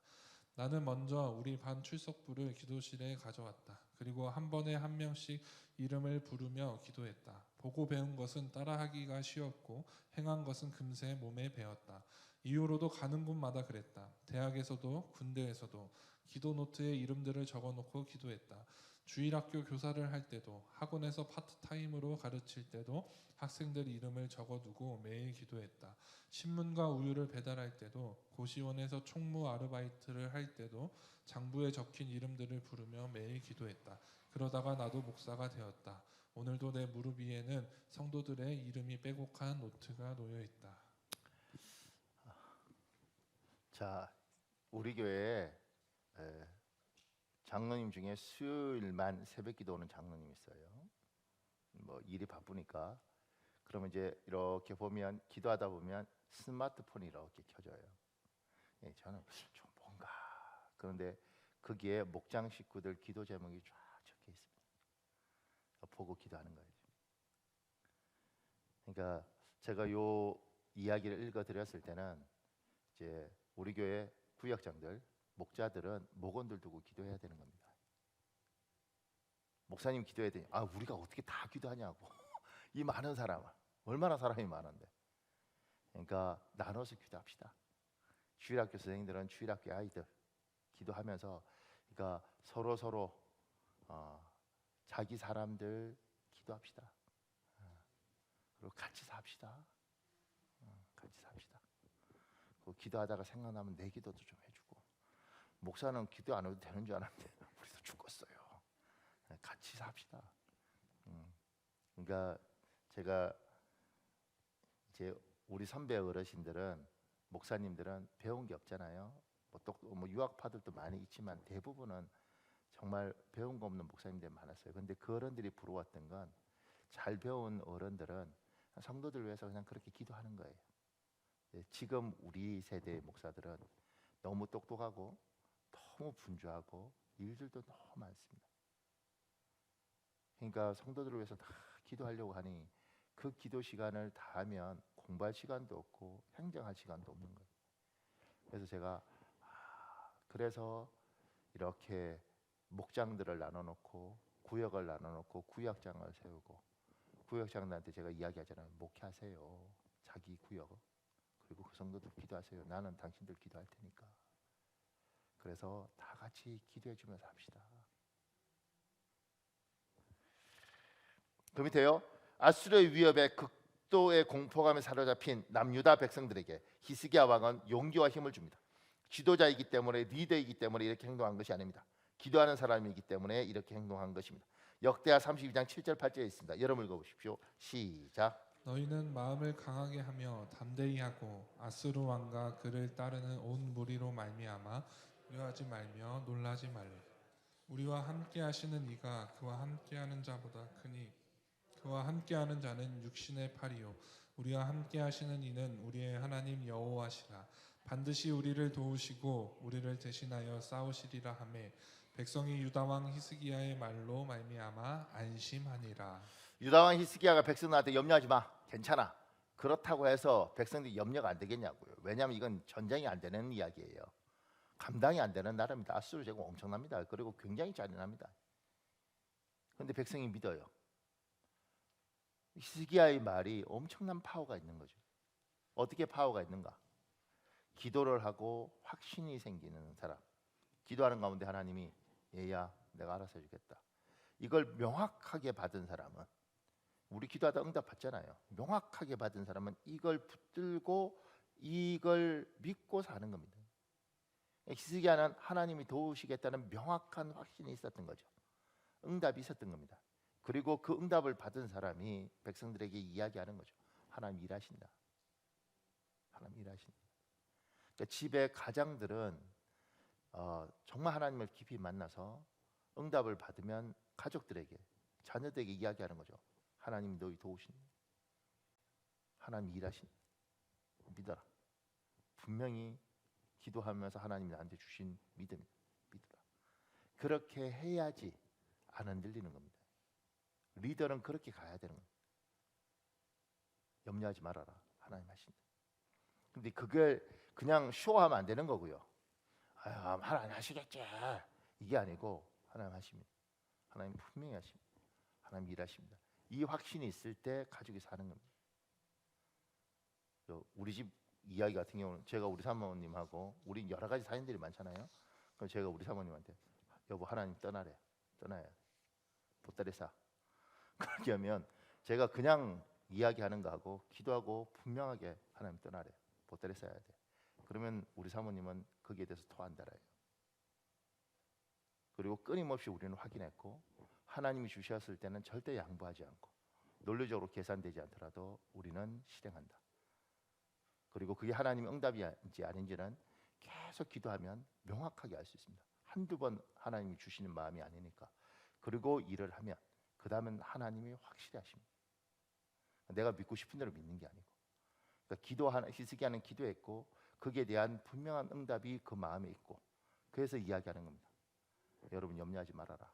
나는 먼저 우리 반 출석부를 기도실에 가져왔다. 그리고 한 번에 한 명씩 이름을 부르며 기도했다. 보고 배운 것은 따라하기가 쉬웠고 행한 것은 금세 몸에 배었다. 이후로도 가는 곳마다 그랬다. 대학에서도 군대에서도 기도 노트에 이름들을 적어놓고 기도했다. 주일학교 교사를 할 때도 학원에서 파트타임으로 가르칠 때도 학생들 이름을 적어두고 매일 기도했다. 신문과 우유를 배달할 때도 고시원에서 총무 아르바이트를 할 때도 장부에 적힌 이름들을 부르며 매일 기도했다. 그러다가 나도 목사가 되었다. 오늘도 내 무릎 위에는 성도들의 이름이 빼곡한 노트가 놓여 있다. 자, 우리 교회에 장로님 중에 수요일만 새벽기도 오는 장로님 있어요. 뭐 일이 바쁘니까. 그러면 이제 이렇게 보면 기도하다 보면 스마트폰이 이렇게 켜져요. 저는 좀 뭔가 그런데 거기에 목장 식구들 기도 제목이 쫙 적혀 있습니다. 보고 기도하는 거예요. 그러니까 제가 요 이야기를 읽어드렸을 때는 이제 우리 교회 구역장들, 목자들은 목원들 두고 기도해야 되는 겁니다. 목사님 기도해야 되니 우리가 어떻게 다 기도하냐고. 이 많은 사람 얼마나 사람이 많은데. 그러니까 나눠서 기도합시다. 주일학교 선생님들은 주일학교 아이들 기도하면서 그러니까 서로 자기 사람들 기도합시다. 그리고 같이 삽시다. 같이 삽시다. 그 기도하다가 생각나면 내 기도도 좀 해주고. 목사는 기도 안 해도 되는 줄 알았는데 우리도 죽었어요. 같이 삽시다. 그러니까 제가 이제 우리 선배 어르신들은 목사님들은 배운 게 없잖아요. 뭐 유학파들도 많이 있지만 대부분은 정말 배운 거 없는 목사님들이 많았어요. 근데 그 어른들이 부러웠던 건 잘 배운 어른들은 성도들 위해서 그냥 그렇게 기도하는 거예요. 지금 우리 세대의 목사들은 너무 똑똑하고 너무 분주하고 일들도 너무 많습니다. 그러니까 성도들을 위해서 다 기도하려고 하니 그 기도 시간을 다 하면 공부할 시간도 없고 행정할 시간도 없는 거예요. 그래서 제가 그래서 이렇게 목장들을 나눠놓고 구역을 나눠놓고 구역장을 세우고 구역장들한테 제가 이야기하잖아요. 목회하세요. 자기 구역. 그리고 그 성도들 기도하세요. 나는 당신들 기도할 테니까. 그래서 다 같이 기도해 주면서 합시다. 그 밑에요. 아수르의 위협에 극도의 공포감에 사로잡힌 남유다 백성들에게 히스기야 왕은 용기와 힘을 줍니다. 지도자이기 때문에 리더이기 때문에 이렇게 행동한 것이 아닙니다. 기도하는 사람이기 때문에 이렇게 행동한 것입니다. 역대하 32장 7절 8절에 있습니다. 여러분 읽어보십시오. 시작. 너희는 마음을 강하게 하며 담대히 하고 아수르 왕과 그를 따르는 온 무리로 말미암아 두려워하지 말며 놀라지 말라. 우리와 함께 하시는 이가 그와 함께하는 자보다 크니 그와 함께하는 자는 육신의 팔이요 우리와 함께 하시는 이는 우리의 하나님 여호와시라. 반드시 우리를 도우시고 우리를 대신하여 싸우시리라 하매 백성이 유다 왕 히스기야의 말로 말미암아 안심하니라. 유다 왕 히스기야가 백성들한테 염려하지 마. 괜찮아. 그렇다고 해서 백성들이 염려가 안 되겠냐고요. 왜냐하면 이건 전쟁이 안 되는 이야기예요. 감당이 안 되는 나라입니다. 아수르 제국 엄청납니다. 그리고 굉장히 잔인합니다. 그런데 백성이 믿어요. 히스기야의 말이 엄청난 파워가 있는 거죠. 어떻게 파워가 있는가? 기도를 하고 확신이 생기는 사람. 기도하는 가운데 하나님이 얘야 내가 알아서 해주겠다. 이걸 명확하게 받은 사람은 우리 기도하다 응답 받잖아요. 명확하게 받은 사람은 이걸 붙들고 이걸 믿고 사는 겁니다. 히스기야는 하나님이 도우시겠다는 명확한 확신이 있었던 거죠. 응답이 있었던 겁니다. 그리고 그 응답을 받은 사람이 백성들에게 이야기하는 거죠. 하나님 일하신다. 하나님 일하신다. 그러니까 집의 가장들은 정말 하나님을 깊이 만나서 응답을 받으면 가족들에게 자녀들에게 이야기하는 거죠. 하나님 너희 도우신다. 하나님 일하신다. 믿어라. 분명히 기도하면서 하나님이 나한테 주신 믿음이다. 믿어라. 그렇게 해야지 안 흔들리는 겁니다. 리더는 그렇게 가야 되는 겁니다. 염려하지 말아라. 하나님 하신다. 근데 그걸 그냥 쇼하면 안 되는 거고요. 하나님 하시겠지. 이게 아니고 하나님 하십니다. 하나님 분명히 하십니다. 하나님 일하십니다. 이 확신이 있을 때 가족이 사는 겁니다. 우리 집 이야기 같은 경우는 제가 우리 사모님하고 우리 여러 가지 사연들이 많잖아요. 그럼 제가 우리 사모님한테 여보 하나님 떠나야 돼. 보따리 싸. 그렇게 하면 제가 그냥 이야기하는 거하고 기도하고 분명하게 하나님 떠나래. 보따리 싸야 돼. 그러면 우리 사모님은 거기에 대해서 토 안 달아요. 그리고 끊임없이 우리는 확인했고 하나님이 주셨을 때는 절대 양보하지 않고 논리적으로 계산되지 않더라도 우리는 실행한다. 그리고 그게 하나님의 응답인지 아닌지는 계속 기도하면 명확하게 알 수 있습니다. 한두 번 하나님이 주시는 마음이 아니니까. 그리고 일을 하면 그 다음은 하나님이 확실히 하십니다. 내가 믿고 싶은 대로 믿는 게 아니고. 그러니까 히스기야는 기도했고 거기에 대한 분명한 응답이 그 마음에 있고 그래서 이야기하는 겁니다. 여러분 염려하지 말아라.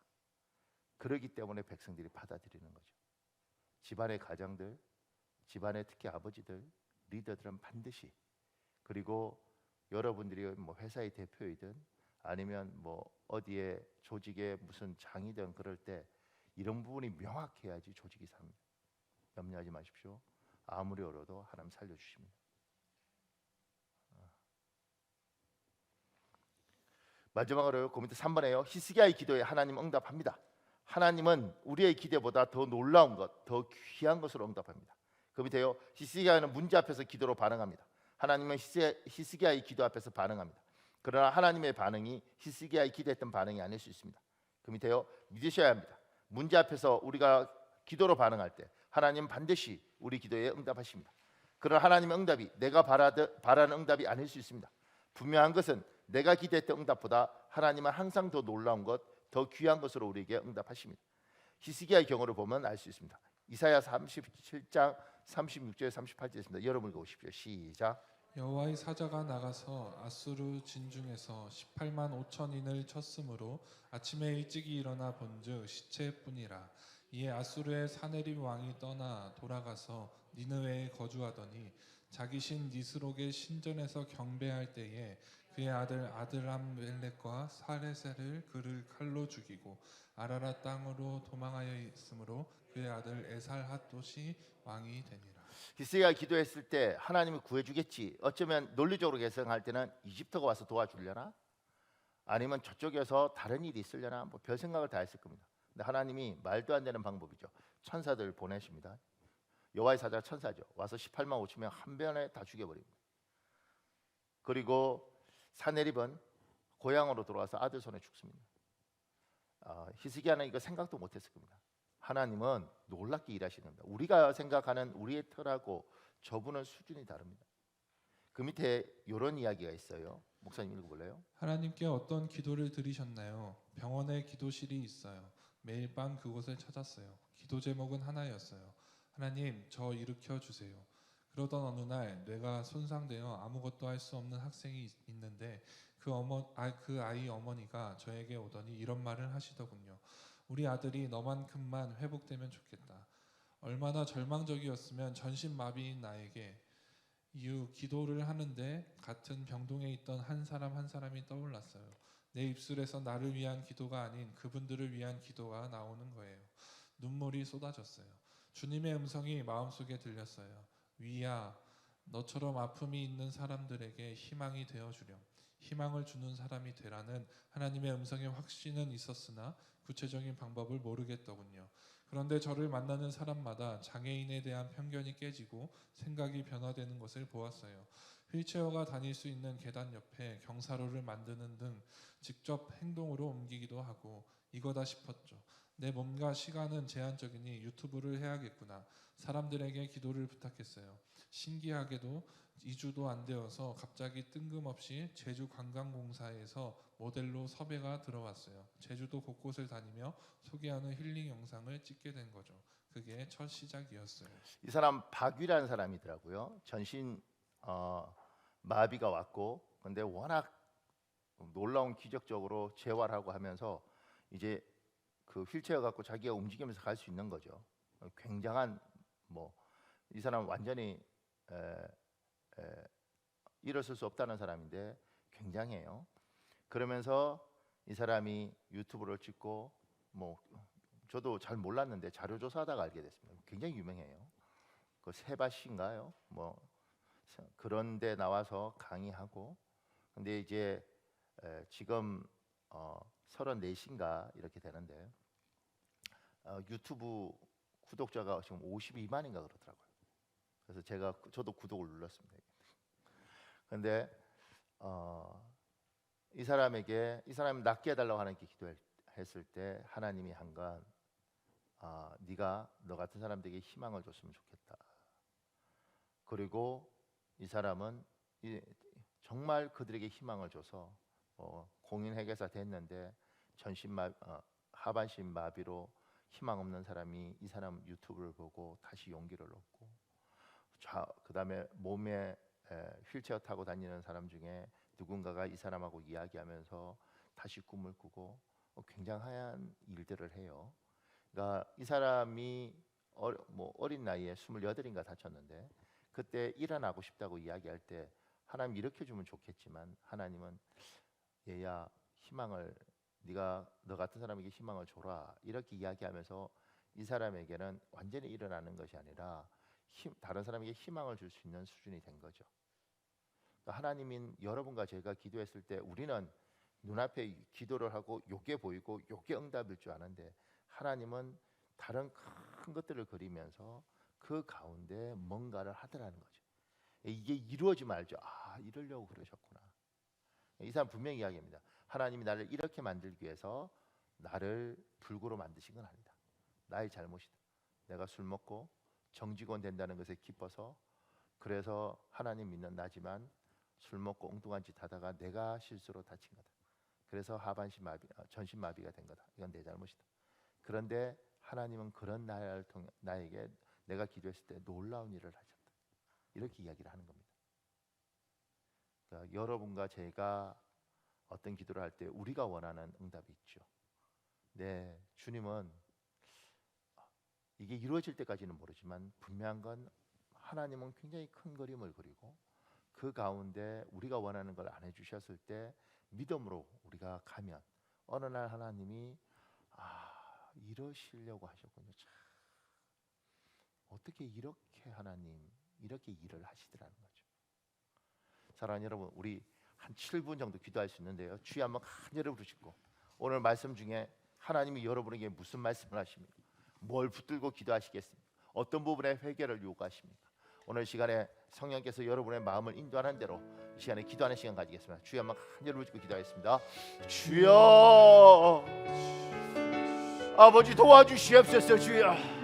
그러기 때문에 백성들이 받아들이는 거죠. 집안의 가장들, 집안의 특히 아버지들, 리더들은 반드시 그리고 여러분들이 뭐 회사의 대표이든 아니면 뭐 어디에 조직의 무슨 장이든 그럴 때 이런 부분이 명확해야지 조직이 삽니다. 염려하지 마십시오. 아무리 어려도 하나님 살려주십니다. 마지막으로 그 밑에 3번에요. 히스기야의 기도에 하나님 응답합니다. 하나님은 우리의 기대보다 더 놀라운 것, 더 귀한 것으로 응답합니다. 그 밑에요. 히스기야는 문제 앞에서 기도로 반응합니다. 하나님은 히스기야의 기도 앞에서 반응합니다. 그러나 하나님의 반응이 히스기야의 기대했던 반응이 아닐 수 있습니다. 그 밑에요. 믿으셔야 합니다. 문제 앞에서 우리가 기도로 반응할 때 하나님 반드시 우리 기도에 응답하십니다. 그러나 하나님의 응답이 내가 바라는 응답이 아닐 수 있습니다. 분명한 것은 내가 기대했던 응답보다 하나님은 항상 더 놀라운 것, 더 귀한 것으로 우리에게 응답하십니다. 히스기야의 경우를 보면 알 수 있습니다. 이사야 37장 36절 38절 있습니다. 여러분 읽어보십시오. 시작. 여호와의 사자가 나가서 아수르 진중에서 18만 5천인을 쳤으므로 아침에 일찍이 일어나 본즉 시체뿐이라. 이에 아수르의 사네립 왕이 떠나 돌아가서 니느웨에 거주하더니 자기 신 니스록의 신전에서 경배할 때에 그의 아들 아드람멜렉과 사레셀을 그를 칼로 죽이고 아라라 땅으로 도망하여 있으므로 그의 아들 에살핫도시 왕이 되니라. 히스기야가 기도했을 때 하나님이 구해주겠지. 어쩌면 논리적으로 계산할 때는 이집트가 와서 도와주려나? 아니면 저쪽에서 다른 일이 있으려나? 뭐 별 생각을 다 했을 겁니다. 근데 하나님이 말도 안 되는 방법이죠. 천사들을 보내십니다. 여호와의 사자가 천사죠. 와서 18만 5천 명 한 번에 다 죽여버립니다. 그리고 사네립은 고향으로 돌아와서 아들 손에 죽습니다. 히스기야는 이거 생각도 못했을 겁니다. 하나님은 놀랍게 일하시는 겁니다. 우리가 생각하는 우리의 틀하고 저분은 수준이 다릅니다. 그 밑에 이런 이야기가 있어요. 목사님 읽어볼래요? 하나님께 어떤 기도를 드리셨나요? 병원에 기도실이 있어요. 매일 밤 그곳을 찾았어요. 기도 제목은 하나였어요. 하나님, 저 일으켜 주세요. 그러던 어느 날 뇌가 손상되어 아무것도 할 수 없는 학생이 있는데 그 아이 어머니가 저에게 오더니 이런 말을 하시더군요. 우리 아들이 너만큼만 회복되면 좋겠다. 얼마나 절망적이었으면 전신마비인 나에게 이후 기도를 하는데 같은 병동에 있던 한 사람 한 사람이 떠올랐어요. 내 입술에서 나를 위한 기도가 아닌 그분들을 위한 기도가 나오는 거예요. 눈물이 쏟아졌어요. 주님의 음성이 마음속에 들렸어요. 위야, 너처럼 아픔이 있는 사람들에게 희망이 되어주렴. 희망을 주는 사람이 되라는 하나님의 음성의 확신은 있었으나 구체적인 방법을 모르겠더군요. 그런데 저를 만나는 사람마다 장애인에 대한 편견이 깨지고 생각이 변화되는 것을 보았어요. 휠체어가 다닐 수 있는 계단 옆에 경사로를 만드는 등 직접 행동으로 옮기기도 하고 이거다 싶었죠. 내 몸과 시간은 제한적이니 유튜브를 해야겠구나. 사람들에게 기도를 부탁했어요. 신기하게도 2주도 안 되어서 갑자기 뜬금없이 제주관광공사에서 모델로 섭외가 들어왔어요. 제주도 곳곳을 다니며 소개하는 힐링 영상을 찍게 된 거죠. 그게 첫 시작이었어요. 이 사람 박위라는 사람이더라고요. 전신 마비가 왔고, 근데 워낙 놀라운 기적적으로 재활하고 하면서 이제 그 휠체어 갖고 자기가 움직이면서 갈 수 있는 거죠. 굉장한 이 사람 완전히 일어설 수 없다는 사람인데 굉장해요. 그러면서 이 사람이 유튜브를 찍고 저도 잘 몰랐는데 자료 조사하다가 알게 됐습니다. 굉장히 유명해요. 그 세바시인가요? 그런데 나와서 강의하고 근데 이제 지금 34인가 이렇게 되는데 유튜브 구독자가 지금 52만인가 그러더라고요. 그래서 저도 구독을 눌렀습니다. 근데 이 사람이 낫게 해달라고 하나님께 기도했을 때 하나님이 한 건 네가 너 같은 사람들에게 희망을 줬으면 좋겠다. 그리고 이 사람은 정말 그들에게 희망을 줘서 공인회계사 됐는데 하반신 마비로 희망 없는 사람이 이 사람 유튜브를 보고 다시 용기를 얻고 그다음에 몸에 휠체어 타고 다니는 사람 중에 누군가가 이 사람하고 이야기하면서 다시 꿈을 꾸고 굉장한 일들을 해요. 그러니까 이 사람이 어린 나이에 28인가 다쳤는데 그때 일어나고 싶다고 이야기할 때 하나님 일으켜 주면 좋겠지만 하나님은 얘야 희망을 네가 너 같은 사람에게 희망을 줘라 이렇게 이야기하면서 이 사람에게는 완전히 일어나는 것이 아니라 다른 사람에게 희망을 줄 수 있는 수준이 된 거죠. 그러니까 하나님인 여러분과 제가 기도했을 때 우리는 눈앞에 기도를 하고 요게 보이고 요게 응답일 줄 아는데 하나님은 다른 큰 것들을 그리면서 그 가운데 뭔가를 하더라는 거죠. 이게 이루어지면 알죠. 아, 이러려고 그러셨구나. 이 사람 분명히 이야기합니다. 하나님이 나를 이렇게 만들기 위해서 나를 불구로 만드신 건 아니다. 나의 잘못이다. 내가 술 먹고 정직원 된다는 것에 기뻐서 그래서 하나님 믿는 나지만 술 먹고 엉뚱한 짓 하다가 내가 실수로 다친 거다. 그래서 하반신 마비, 전신 마비가 된 거다. 이건 내 잘못이다. 그런데 하나님은 그런 나를 통해 나에게 내가 기도했을 때 놀라운 일을 하셨다. 이렇게 이야기를 하는 겁니다. 그러니까 여러분과 제가 어떤 기도를 할 때 우리가 원하는 응답이 있죠. 네, 주님은 이게 이루어질 때까지는 모르지만 분명한 건 하나님은 굉장히 큰 그림을 그리고 그 가운데 우리가 원하는 걸 안 해주셨을 때 믿음으로 우리가 가면 어느 날 하나님이 이러시려고 하셨군요. 참, 어떻게 이렇게 하나님 이렇게 일을 하시더라는 거죠. 사랑하는 여러분, 우리 한 7분 정도 기도할 수 있는데요. 주여 한번 간절히 부르시고 오늘 말씀 중에 하나님이 여러분에게 무슨 말씀을 하십니까? 뭘 붙들고 기도하시겠습니까? 어떤 부분에 회개를 요구하십니까? 오늘 시간에 성령께서 여러분의 마음을 인도하는 대로 이 시간에 기도하는 시간 가지겠습니다. 주여 한번 간절히 부르시고 기도하겠습니다. 주여 아버지 도와주시옵소서. 주여